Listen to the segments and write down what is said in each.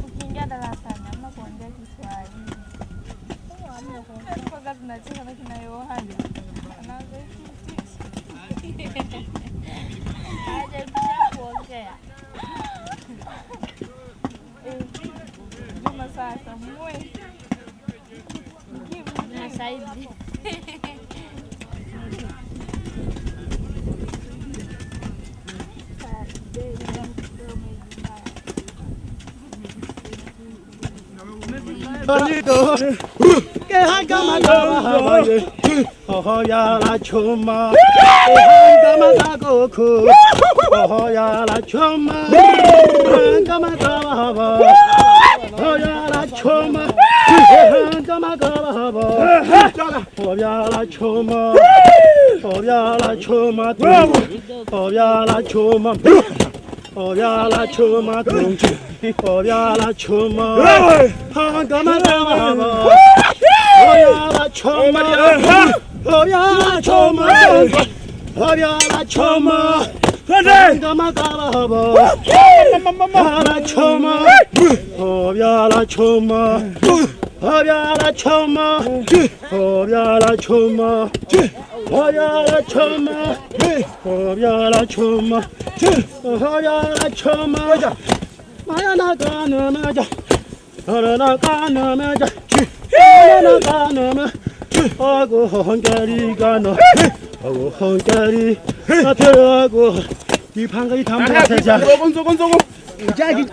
Ukiingia darasani ama kuongea Kiswahili. Mpaka tunacheka na kina Yohana. Anaanza aje kisha kuongea. Kama sasa mwe. Na Saidi. Oh ya la choma, kama takoku. Oh ya la choma, kama tawa. Oh ya la choma, kama tawa. Oh ya la choma, oh ya la choma, oh ya la choma. Oh ya la choma, oh ya la choma, kama tawa. Oh ya la choma, oh ya la choma, oh ya la choma, kama tawa. La choma, oh ya la choma, oh ya la choma, oh ya la choma, oh ya la choma, oh ya la choma, oh ya la choma. Maya na kana maja, ara na kana maja, ara na kana ma. Ago hongari kana, ago hongari, aterago. 이 방가이 담배 세자. 소곤소곤소곤. 자기.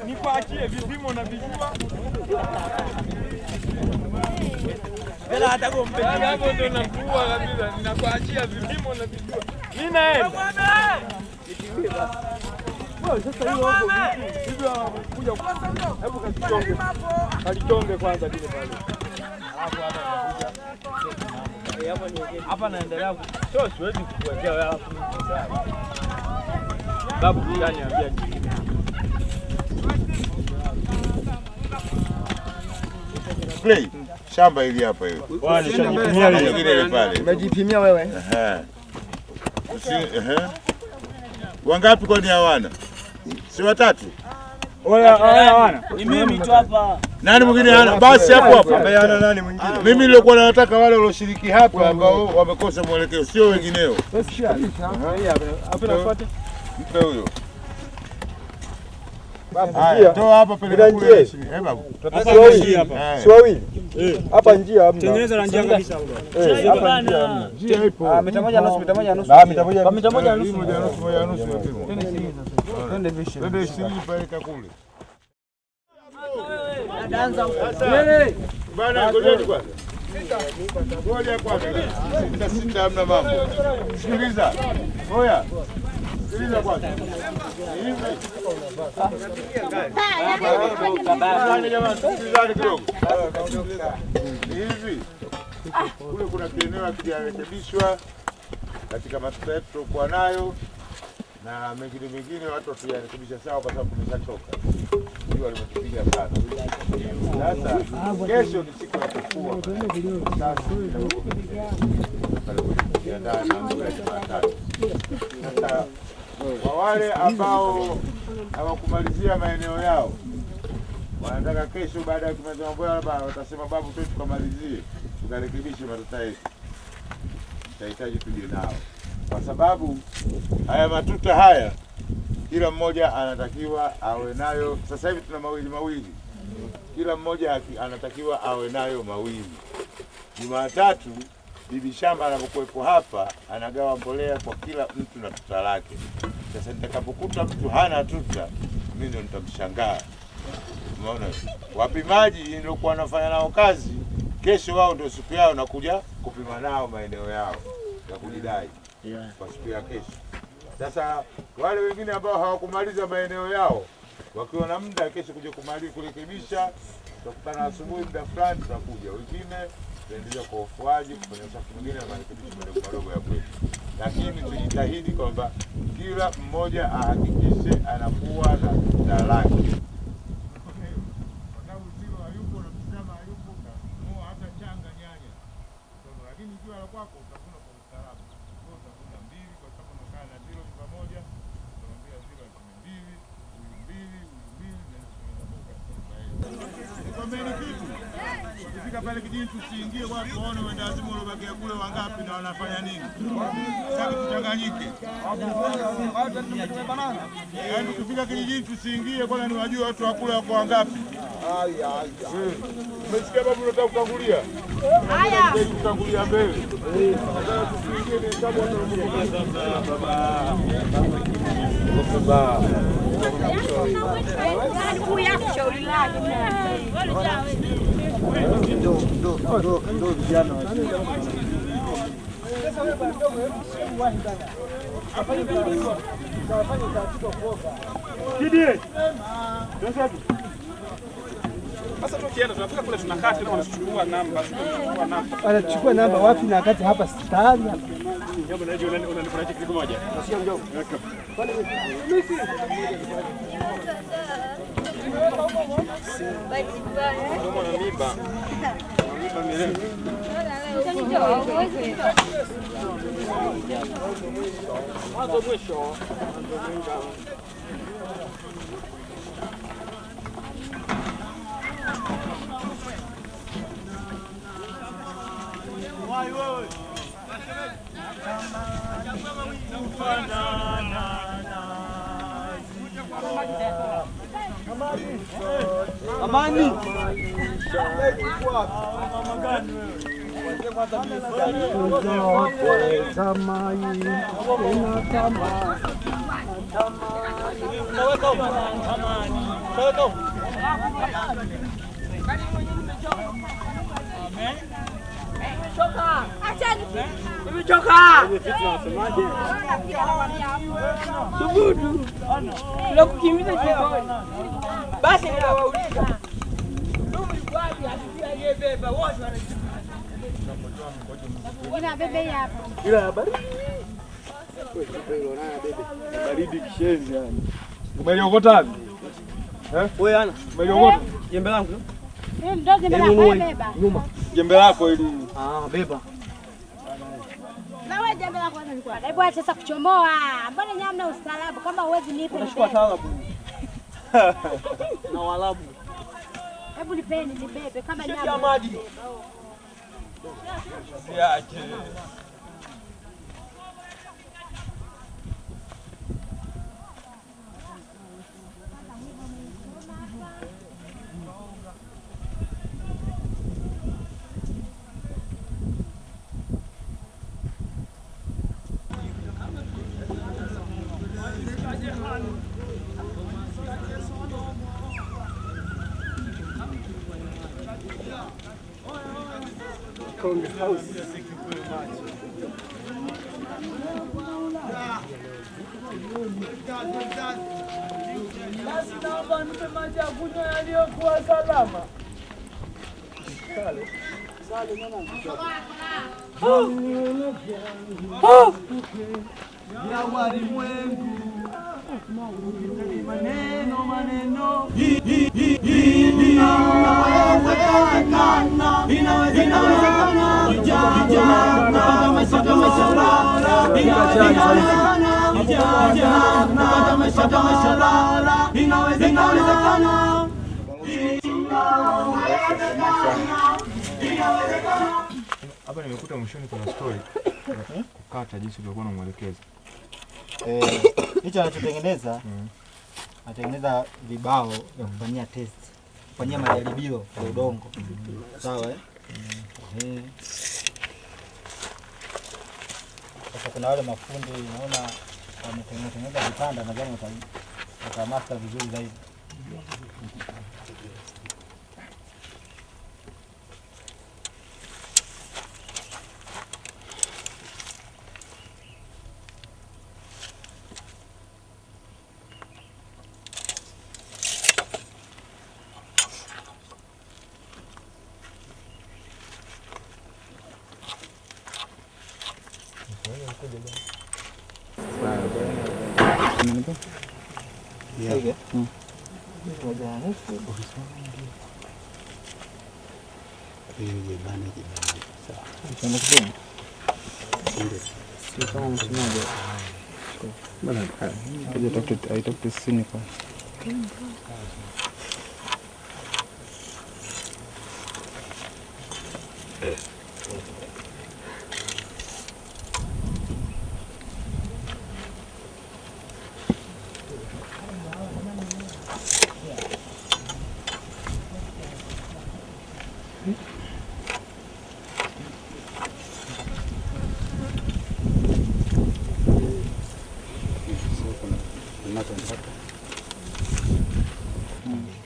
Nikuachie vipimo na vijua. Bila hata kumpeleka hapo ndo nakuua kabisa. Ninakuachia vipimo na vijua. Mimi naenda. Wewe sasa hiyo hapo vipi? Hivyo kuja hebu kachonge. Kalichonge kwanza kile pale. Alafu hapa anakuja. Hapa naendelea. Sio siwezi kukuwekea wewe hapo. Babu gani anambia nini? Play. Shamba hili hapa hiyo. Bwana nishajipimia ile pale. Umejipimia wewe? Wangapi kwani hawana? Si watatu? Hawana. Ni mimi tu hapa. Nani mwingine hana? Basi hapo hapo. Ambaye hana nani mwingine? Mimi nilikuwa nataka wale walioshiriki hapa ambao wamekosa mwelekeo, sio wengineo. Hapo nafuata. Mpe huyo. Haya, toa hapa peleka kule. Babu. Si wawili. Hapa njia hamna. Tengeneza na njia kabisa hapo. Hapa njia hamna. Njia ipo. Mita moja na nusu. Mita moja na nusu. Twende 20 peleka kule. Bana ngojeni kwanza. Ngoja kwanza. Sita hamna mambo. Sikiliza. Oya. Sikiliza kwanza. Hivi kule kuna kieneo hakijarekebishwa katika matuta yetu tulikuwa nayo, na mengine watu watuyarekebisha sawa, kwa sababu tumeshachoka. Jua limetupiga sana. Sasa kesho ni siku ya kufua. Sasa kwa wale ambao hawakumalizia maeneo yao, wanataka kesho baada ya kumaliza mambo yao, watasema babu, tu tukamalizie tukarekebishe matuta yetu, tutahitaji tuje nao, kwa sababu haya matuta haya kila mmoja anatakiwa awe nayo. Sasa hivi tuna mawili, kila mmoja anatakiwa awe nayo mawili. Jumatatu bibi shamba anapokuwepo hapa anagawa mbolea kwa kila mtu na tuta lake. Sasa nitakapokuta mtu hana tuta, mimi ndio nitamshangaa. Umeona? Wapimaji nilikuwa wanafanya nao kazi, kesho wao ndio siku yao nakuja kupima nao maeneo yao ya kujidai kwa siku ya kesho. Sasa wale wengine ambao hawakumaliza maeneo yao wakiwa na muda kesho kuja kumaliza kurekebisha, tutakutana asubuhi muda fulani, tutakuja wengine tuendelea kwa ufuaji kufanya usafi mwingine na marekebisho madogo ya kwetu, lakini tujitahidi kwamba kila mmoja ahakikishe anakuwa na tuta lake. Ukifika pale kijini tusiingie watu waone wenda wazimu waliobakia kule wangapi na wanafanya nini. Sasa tuchanganyike. Yaani ukifika kijijini tusiingie kwanza ni wajue watu wa kule wako wangapi. Umesikia babu unataka kutangulia? Haya. Kutangulia mbele. Sasa tusiingie ni hesabu baba. Ndo vijana sasa tukienda tunafika kule tunakaa tena wanachukua namba, anachukua namba wapi na wakati hapa stani. Jambo najua unanifanya kitu kimoja. Nasikia njoo. Mwanzo mwisho. Amani. Subutu. Tunakukimbiza jikoni. Basi nitawauliza. Ina bebe hapa. Ila baridi. Baridi kishenzi yani. Umeliokota wapi? Wewe ana. Umeliokota? Jembe langu. Ndio jembe lako beba. Nyuma. Jembe lako ili. Beba. Na wewe jembe lako ana nilikuwa. Hebu acha sasa kuchomoa. Mbona nyamna ustaarabu kama uwezi nipe. Unachukua taalabu. Na walabu. Hebu nipeni nibebe kama nyama. Shika maji. Siache. Konge House. Basi naomba nipe maji ya kunywa yaliyokuwa salama. Sale. Sale mwanangu. Ya walimwengu. Maneno maneno. Inawezekana. Vijana maisha kama sharara. Inawezekana maisha kama sharara. Inawezekana. Hapa nimekuta mwishoni kuna story. Kukata jinsi ulivyokuwa unamwelekeza. Hicho anachotengeneza anatengeneza vibao vya kufanyia test, kufanyia majaribio ya udongo. Sawa Sasa kuna wale mafundi naona wametengeneza vitanda, nadhani watamaster vizuri zaidi.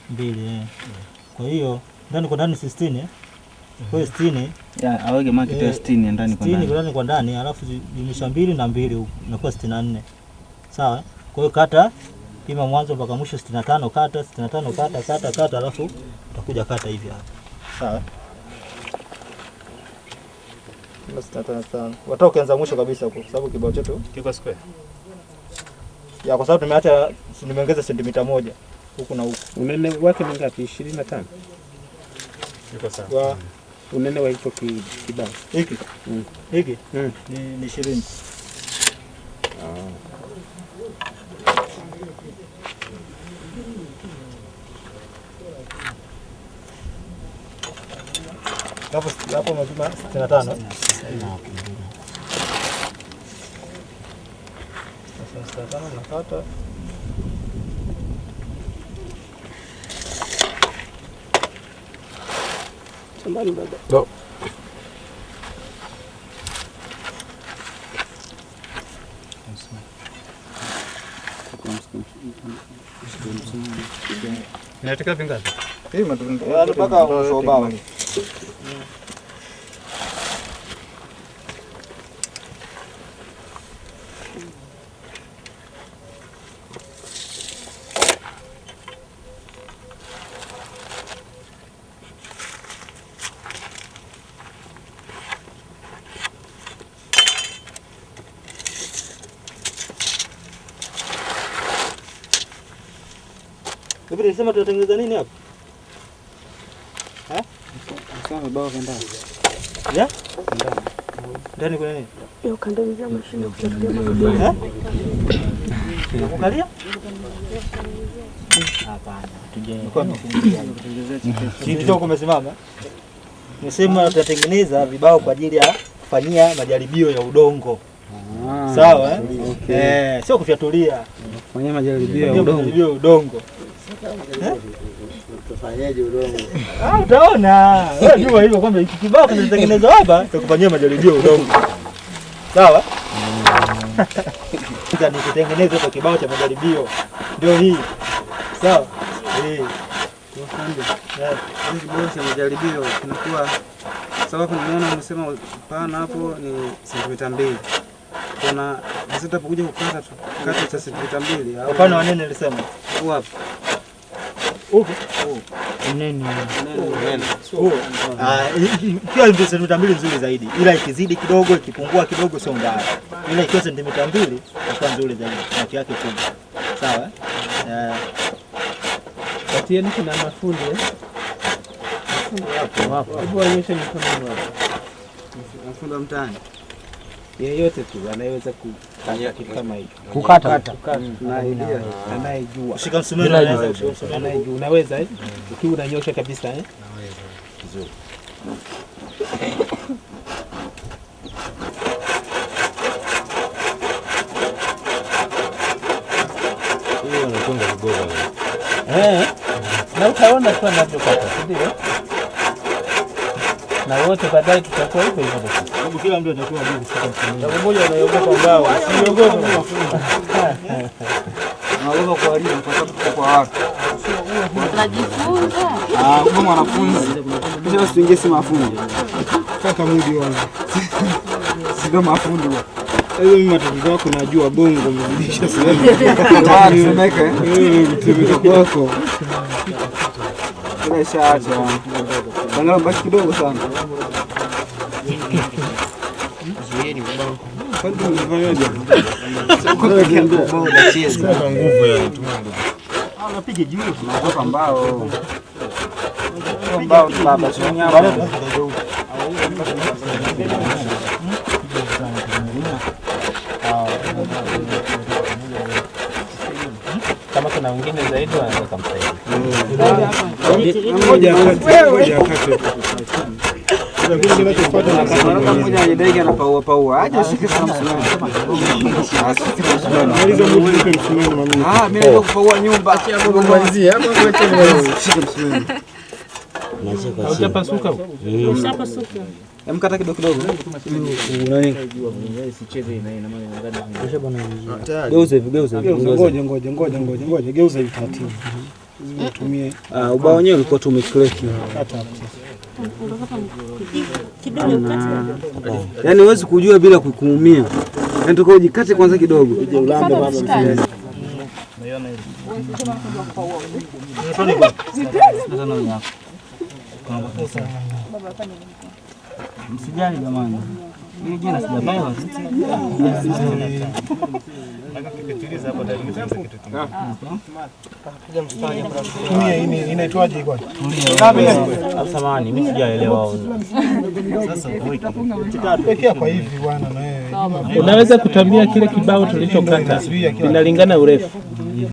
Mbili. Kwa hiyo ndani kwa ndani 16 kwa 60 aweke maki 60 ndani kwa ndani. 60 ndani kwa ndani, alafu jumlisha 2 na 2 huko inakuwa 64. Sawa? Kwa hiyo kata pima mwanzo mpaka mwisho 65, kata 65, kata alafu utakuja kata hivi hapa. Sawa? Watoka ukianza mwisho kabisa huko, sababu kibao chetu Kiko square. ya kwa sababu tumeacha nimeongeza sentimita 1 huku na huku. Unene wake ni ngapi? 25. Kiko sawa. Unene wa hicho kibao Hiki hiki ni 20. Hapo mapima 65. Sasa nakata shambani baba. Inataka vingapi? hii matunda mpaka usobao. Hivi nilisema tutatengeneza nini hapa? Sasa bao kanda. Ya? Ndani kuna nini? Hiyo kandamiza mashine kufuatilia magodoro. Unakukalia? Hapana, tutengenezea kitu kumesimama. Nisema tutatengeneza vibao kwa ajili ya kufanyia majaribio ya udongo. Sawa sio kufyatulia. Kufanyia majaribio ya udongo. Tufanyaje udongo? Utaona. Wewe jua hivyo kwamba hiki kibao kinatengenezwa hapa tukufanyia majaribio ya udongo. Sawa? Sasa nikutengeneze kwa kibao cha majaribio. Ndio hii. Sawa? Hii kibao cha majaribio kinakuwa sababu nimeona umesema pana hapo ni sentimita 2. Kuna sasa tutapokuja kukata kata cha sentimita 2 au upana wa nini nilisema? Wapi? Huko. Nini? Ikiwa ndio sentimita 2 nzuri zaidi. Ila ikizidi kidogo, ikipungua kidogo sio mbaya. Ila ikiwa sentimita 2 itakuwa nzuri zaidi. Kati yake kubwa. Sawa? Kati yenu kuna mafundi hapo. Hebu onyesha mikono wako. Mafundi wa mtaani. Yeyote tu anayeweza kufanya kitu kama hicho. Kukata. Na idea anayejua. Kushika msumeno anaweza. Anayejua unaweza ukiwa unanyosha kabisa vizuri. Hiyo anakonga vigogo. Na utaona tu anavyokata, ndio. na wote baadaye tutakuwa hivyo hivyo. Sababu kila mtu atakuwa bibi sasa msimamizi. Sababu moja anaogopa mbao, siogopa mafunzo. Naogopa kuharibu kwa sababu tuko kwa watu. Tunajifunza. Kama mwanafunzi. Kisha usiingie si mafundi. Kaka mudi wangu. Sio mafundi. Hiyo mimi matatizo yako najua bongo mzidisha sasa. Tumeke. Tumeke kwako. Kile shaacha. Angalau baki kidogo sana. Kwani unafanyaje? Kwa kiambo bora cheza. Kwa nguvu ya tumango. Anapiga juu. Naogopa mbao. Mbao baba sio nyama. Kama kuna wengine zaidi wanaweza kumsaidia. Ngoja akate. Lakini kinachofuata na kama mmoja anadai anapaua paua. Aje shike sana msimamo. Asiki msimamo. maliza mudi nipe msimamo mami. Mimi ndio kupaua nyumba. Kumalizia hapo kwa chini. Shike msimamo. Hujapasuka? Ushapasuka. Mkata kidogo kidogo. Nani? Geuza hivi, geuza hivi. Ngoja. Geuza hivi taratibu. Tumie. Ubao wenyewe ulikuwa tumekleki. Kata hapo. Kidogo kati. Yaani huwezi kujua bila kuumia. Yaani tukao ujikate kwanza kidogo. Uje ulambe baba mzee. Msijali jamani. Hii jina sijabaiwa. Inaitwaje kwa? Samahani, mimi sijaelewa. Sasa pekea kwa hivi bwana na wewe. Unaweza kutambia kile kibao tulichokata, inalingana urefu.